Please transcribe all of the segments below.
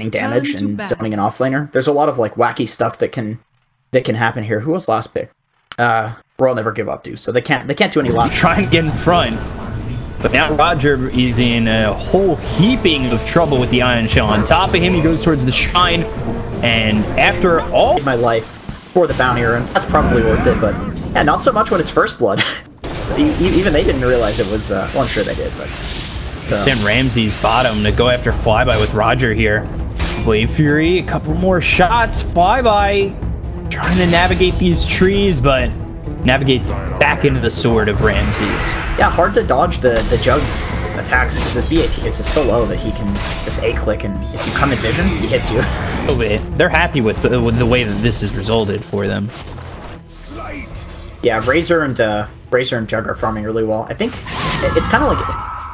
delaying damage and zoning an offlaner. There's a lot of like wacky stuff that can happen here. Who was last pick? Royal never give up, dude. So they can't do any last. Try and get in front. But now Roger is in a whole heaping of trouble with the Iron Shell. On top of him, he goes towards the shrine. And after all my life for the bounty, and that's probably worth it, but yeah, not so much when it's first blood. Even they didn't realize it was, well, I'm sure they did, but... Send Ramsey's bottom to go after Flyby with Roger here. Blade Fury, a couple more shots. Flyby trying to navigate these trees, but navigates back into the sword of Ramsey's. Yeah, hard to dodge the Jug's attacks because his BAT is just so low that he can just A-click, and if you come in vision, he hits you. They're happy with the way that this has resulted for them. Yeah, Razor and Jug are farming really well. I think it's kind of like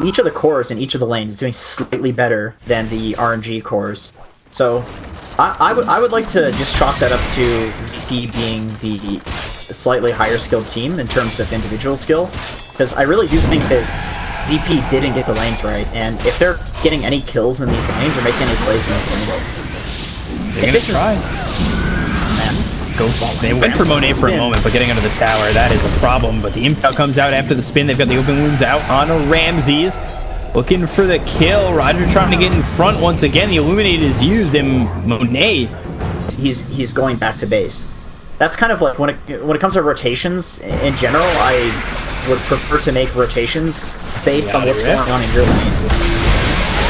each of the cores in each of the lanes is doing slightly better than the RNG cores. So I would like to just chalk that up to VP being the slightly higher skilled team in terms of individual skill, because I really do think that VP didn't get the lanes right, and if they're getting any kills in these lanes or making any plays in these lanes, they're gonna try. They went for Monet for a moment, but getting under the tower, that is a problem. But the Impel comes out after the spin. They've got the open wounds out on Ramses. Looking for the kill. Roger trying to get in front once again. The Illuminate is used, and Monet... He's going back to base. That's kind of like, when it comes to rotations, in general, I would prefer to make rotations based on what's going on in your lane.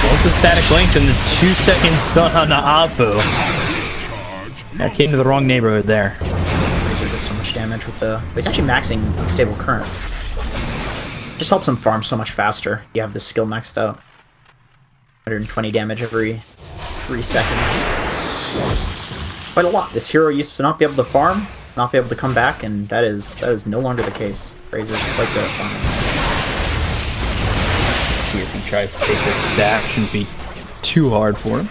Both the static length and the 2-second stun on the Apu. That came to the wrong neighborhood there. Razor does so much damage with the... He's actually maxing Unstable Current. Just helps him farm so much faster. You have this skill maxed out. 120 damage every 3 seconds. It's quite a lot. This hero used to not be able to farm, not be able to come back, and that is no longer the case. Razor's quite good at farming. Let's see as he tries to take this stack. Shouldn't be too hard for him.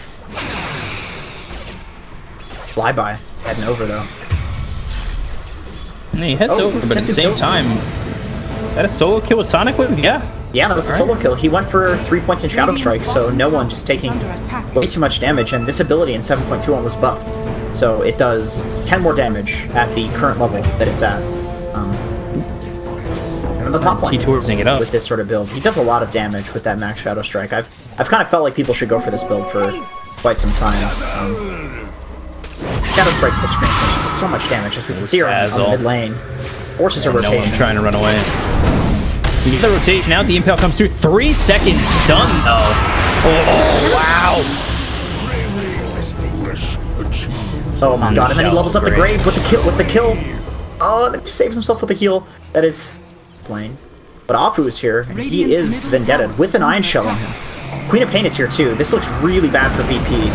Flyby heading over though. And he heads over, but at the same time, that a solo kill with Sonic Wave? Yeah. Yeah, that was a solo kill. He went for 3 points in Shadow Strike, so no one just taking way too much damage, and this ability in 7.21 was buffed. So it does 10 more damage at the current level that it's at. And on the top line T-Toursing it up with this sort of build. He does a lot of damage with that max Shadow Strike. I've kind of felt like people should go for this build for quite some time. Shadow Strike plus Screen Punch does so much damage, as we can see her on the mid lane. Forces a rotation. No one's trying to run away. You get the rotation out, the Impel comes through. 3 seconds stun though. Oh, wow. Oh my god, and then he levels up the grave with the kill. Oh, and then he saves himself with the heal. That is plain. But Afu is here, and he is vendetted with an Iron Shell on him. Queen of Pain is here too. This looks really bad for VP.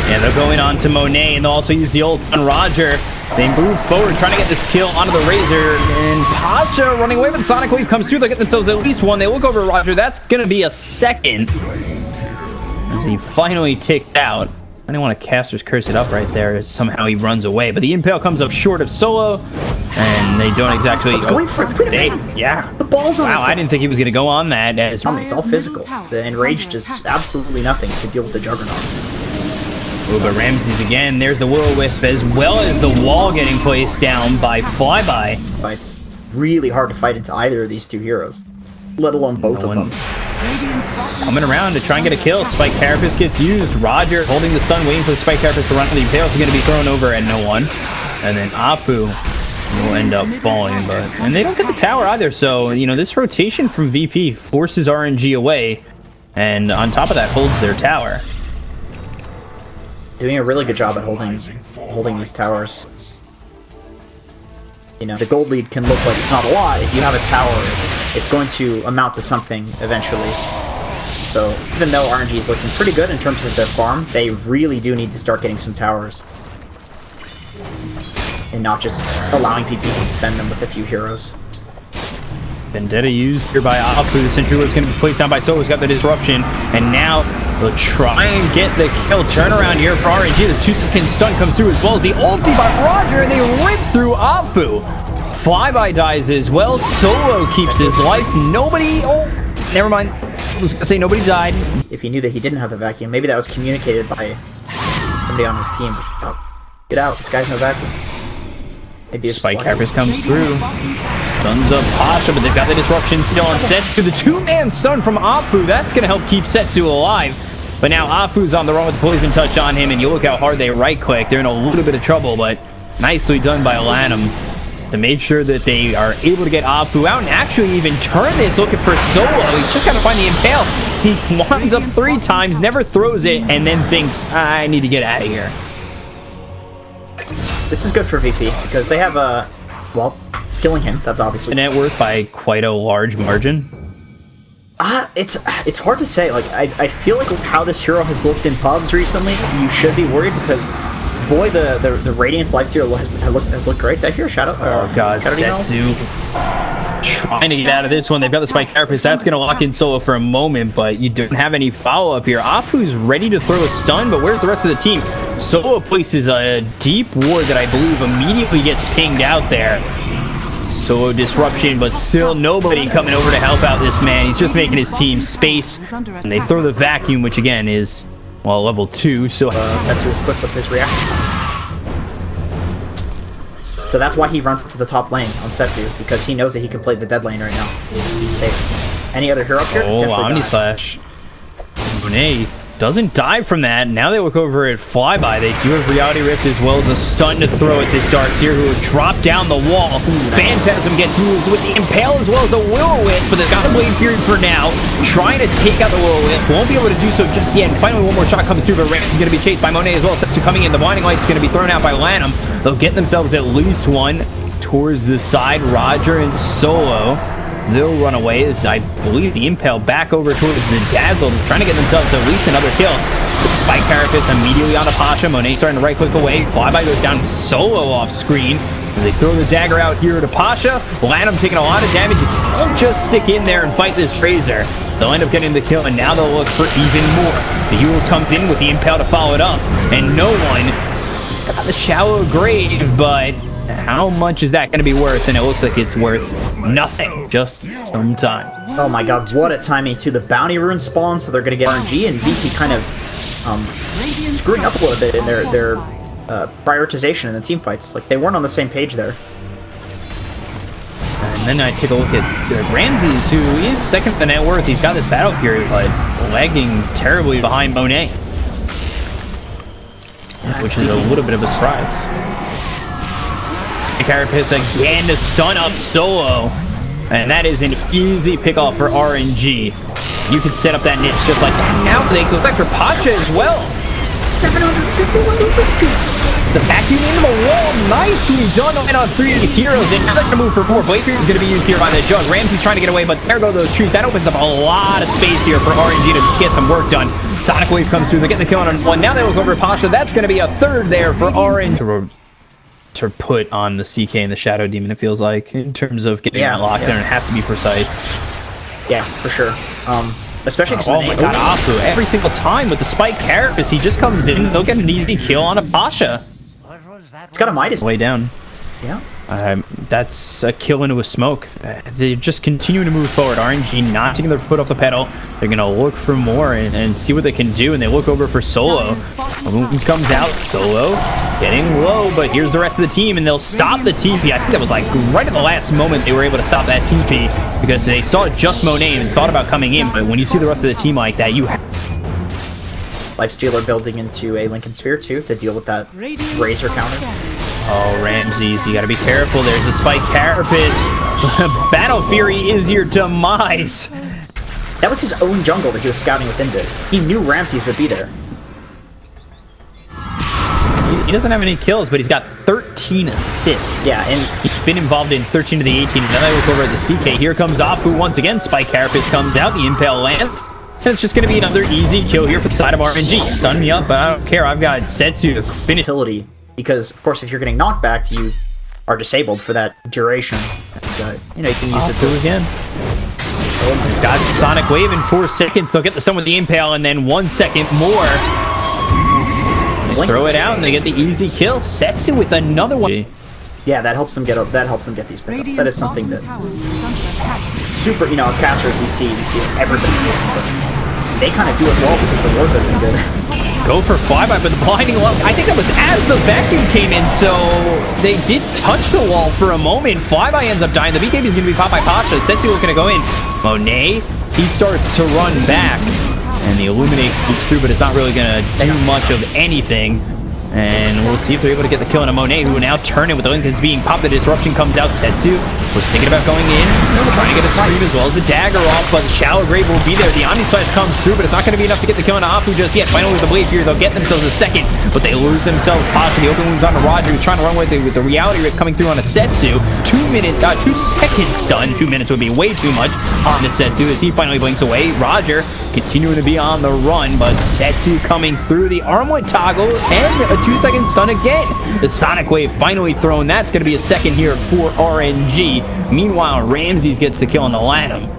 Yeah, they're going on to Monet, and they'll also use the ult on Roger. They move forward, trying to get this kill onto the Razor, and Pasha running away, but Sonic Wave comes through. They'll get themselves at least one. They look over Roger. That's going to be a second as he finally ticked out. I didn't want to Caster's Curse it up right there as somehow he runs away, but the Impale comes up short of Solo, and they don't exactly... going for it. Yeah. The balls on this guy. I didn't think he was going to go on that. As it's all physical. The Enraged does absolutely nothing to deal with the Juggernaut. Oh, but Ramses again, there's the Will-O-Wisp, as well as the wall getting placed down by Flyby. But it's really hard to fight into either of these two heroes, let alone both of them. Coming around to try and get a kill. Spike Carapace gets used. Roger holding the stun, waiting for the Spike Carapace to run. The Impale is going to be thrown over and no one. And then Apu will end up falling. And they don't get the tower either, so, you know, this rotation from VP forces RNG away. And on top of that, holds their tower. Doing a really good job at holding these towers. You know, the gold lead can look like it's not a lot. If you have a tower, it's going to amount to something eventually. So even though RNG is looking pretty good in terms of their farm, they really do need to start getting some towers. And not just allowing PP to defend them with a few heroes. Vendetta used here by Apu. The Sentry Lord's going to be placed down by Solo's got the disruption. And now they'll try and get the kill. Turnaround here for RNG. The 2-second stun comes through as well as the ulti by Roger. And they rip through Apu. Flyby dies as well. Solo keeps his life. Nobody... Oh, never mind. I was gonna say nobody died. If he knew that he didn't have the vacuum, maybe that was communicated by somebody on his team. Just, oh, get out, this guy's no vacuum. Maybe a Spike Carapace comes through. Stuns up Pasha, but they've got the disruption still on Setsu. The two-man stun from Afu. That's gonna help keep Setsu alive. But now Afu's on the run with the poison touch on him, and you look how hard they right-click. They're in a little bit of trouble, but nicely done by Lanham to make sure that they are able to get Afu out and actually even turn this looking for Solo. He's just got to find the impale. He winds up 3 times, never throws it, and then thinks, I need to get out of here. This is good for VP because they have a, well, killing him. That's obviously a net worth by quite a large margin. It's hard to say. Like I feel like how this hero has looked in pubs recently, you should be worried because, boy, the Radiance lifesteal has looked great. Did I hear a Shadow? Oh god, Setsu trying to get out of this one. They've got the Spike Carapace. That's going to lock in Solo for a moment, but you don't have any follow-up here. Afu's ready to throw a stun, but where's the rest of the team? Solo places a deep ward that I believe immediately gets pinged out there. Solo disruption, but still nobody coming over to help out this man. He's just making his team space, and they throw the vacuum, which again is, well, level 2, so Setsu was quick with his reaction. So that's why he runs into the top lane on Setsu, because he knows that he can play the dead lane right now. He's safe. Any other hero up here? Oh, Omni Slash. Monet doesn't die from that. Now they look over at Flyby. They do have Reality Rift as well as a stun to throw at this Darkseer, who will drop down the wall. Phantasm gets used with the Impale as well as the Will-O-Wisp, but they've got a Blade Fury for now. Trying to take out the Will-O-Wisp. Won't be able to do so just yet. And finally, one more shot comes through, but Ramsey's going to be chased by Monet as well. Setsu coming in. The Blinding Light's going to be thrown out by Lanham. They'll get themselves at least one towards the side. Roger and Solo, they'll run away as I believe the Impale back over towards the Dazzle, trying to get themselves at least another kill. Spike Carapace immediately onto Pasha. Monet starting to right-click away. Flyby goes down Solo off screen. They throw the dagger out here to Pasha. Lanham taking a lot of damage. You can't just stick in there and fight this Razor. They'll end up getting the kill, and now they'll look for even more. The Yules comes in with the Impale to follow it up, and no one. He's got the shallow grave, but how much is that going to be worth? And it looks like it's worth nothing. Just some time. Oh my god, what a timing too. The bounty rune spawn, so they're going to get RNG, and VP kind of screwing up a little bit in their prioritization in the team fights. Like, they weren't on the same page there. And then I take a look at Ramses, who is second to the net worth. He's got this battle period, but lagging terribly behind Monet, which is a little bit of a surprise. Carapace again to stun up Solo, and that is an easy pick-off for RNG. You can set up that niche just like that. Now they go back for Pasha as well. 751 let's go. The vacuum into the wall, nicely done on 3 of these heroes, and now they're going to move for 4. Blade Fury is going to be used here by the Jug. Ramsey's trying to get away, but there go those troops. That opens up a lot of space here for RNG to get some work done. Sonic Wave comes through, they get the kill on 1. Now they look over at Pasha. That's going to be a 3rd there for RNG. To put on the CK and the Shadow Demon, it feels like, in terms of getting that locked down. It has to be precise. Yeah, for sure. Especially because oh my god, Afu every single time with the Spike Carapace, he just comes in, they'll get an easy kill on a Pasha. It's got a Midas way down. Yeah. That's a kill into a smoke. They're just continuing to move forward. RNG not taking their foot off the pedal. They're going to look for more and see what they can do, and they look over for Solo. Moons comes out. Solo getting low, but here's the rest of the team, and they'll stop the TP. I think that was like right at the last moment they were able to stop that TP because they saw just Monet and thought about coming in, but when you see the rest of the team like that, you have Lifestealer building into a Lincoln Sphere too to deal with that Razor counter. Oh, Ramses, you gotta be careful. There's a Spike Carapace. Battle Fury is your demise. That was his own jungle that he was scouting within this. He knew Ramses would be there. He doesn't have any kills, but he's got 13 assists. Yeah, and he's been involved in 13 of the 18. And then I look over at the CK. Here comes Afu once again. Spike Carapace comes out. The Impale lands. And it's just going to be another easy kill here for the side of RNG. Stun me up, but I don't care. I've got Setsu to finish. Because, of course, if you're getting knocked back, you are disabled for that duration. And, you know, you can use it to again. Oh, got Sonic Wave in 4 seconds. They'll get the stun with the Impale, and then 1 second more. They throw it out, and they get the easy kill. Setsu with another one. Yeah, that helps them get these pickups. That is something that super, you know, as casters we see everybody do it, but they kind of do it well because the wards have been good. Go for flyby, but the blinding wall, I think that was as the vacuum came in, so they did touch the wall for a moment. Flyby ends up dying. The BKB is going to be popped by Pasha. Setsu is going to go in. Monet, he starts to run back, and the Illuminate moves through, but it's not really going to do much of anything. And we'll see if they're able to get the kill on a Monet, who will now turn it with the Lincolns being popped. The disruption comes out. Setsu was thinking about going in, trying to get a scream as well as the dagger off, but Shallow Grave will be there. The Omni Slash comes through, but it's not going to be enough to get the kill on Apu just yet. Finally, with the Blade here, they'll get themselves a second, but they lose themselves. Pasha, the open wounds on Roger, who's trying to run with it with the reality rip coming through on a Setsu. 2-second stun. 2 minutes would be way too much on the Setsu as he finally blinks away. Roger continuing to be on the run, but Setsu coming through the Armwood toggle and a 2-second stun again. The Sonic Wave finally thrown. That's going to be a second here for RNG. Meanwhile, Ramses gets the kill on the Lanham.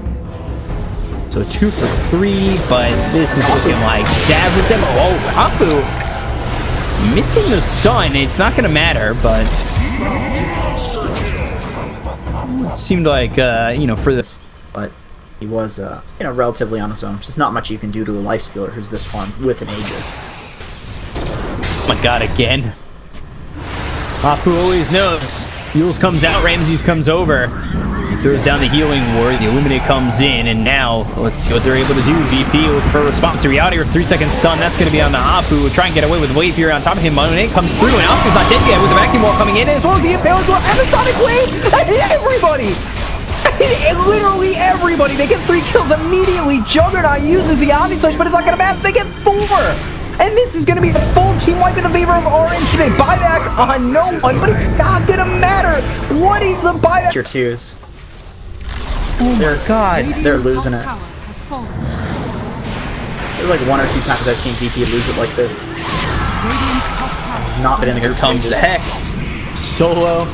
So 2 for 3, but this is looking like Daz with them. Oh, Apu missing the stun. It's not going to matter, but it seemed like, you know, for this. But he was, you know, relatively on his own. Just not much you can do to a Lifestealer who's this far with an Aegis. Oh my god, again. Apu always knows. Yules comes out, Ramses comes over. He throws down the healing ward, the Illuminate comes in, and now let's see what they're able to do. VP looking for a response to reality with 3-second stun. That's going to be on the Apu. We'll try and get away with Wave here on top of him. Monet comes through, and Apu's not dead yet with the vacuum wall coming in, as well as the Impale as well, and the Sonic Wave! I hit everybody! Literally everybody! They get 3 kills immediately. Juggernaut uses the Omni Slash, but it's not going to matter. They get 4! And this is going to be a full team wipe in the favor of Orange. They buyback on no one, but it's not going to matter. What is the buyback? Tier 2s. Oh my god. They're losing it. There's like 1 or 2 times I've seen VP lose it like this. Not been in the group. Here comes the Hex. Solo.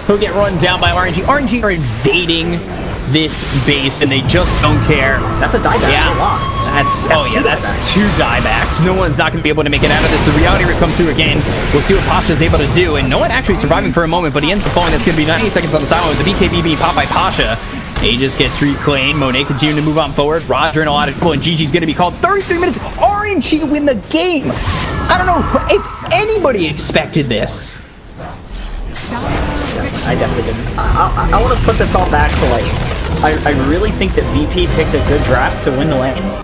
He'll get run down by RNG. RNG are invading this base, and they just don't care. That's a dieback. Yeah. They lost. That's 2 diebacks. No one's not going to be able to make it out of this. The reality rip comes through again. We'll see what Pasha's able to do, and no one actually surviving for a moment, but he ends up falling. That's going to be 90 seconds on the sideline with the BKB being popped by Pasha. Aegis gets reclaimed. Monet continuing to move on forward. Roger in a lot of trouble, and GG's going to be called. 33 minutes. RNG win the game. I don't know if anybody expected this. I definitely didn't. I want to put this all back to, like, I really think that VP picked a good draft to win the lanes.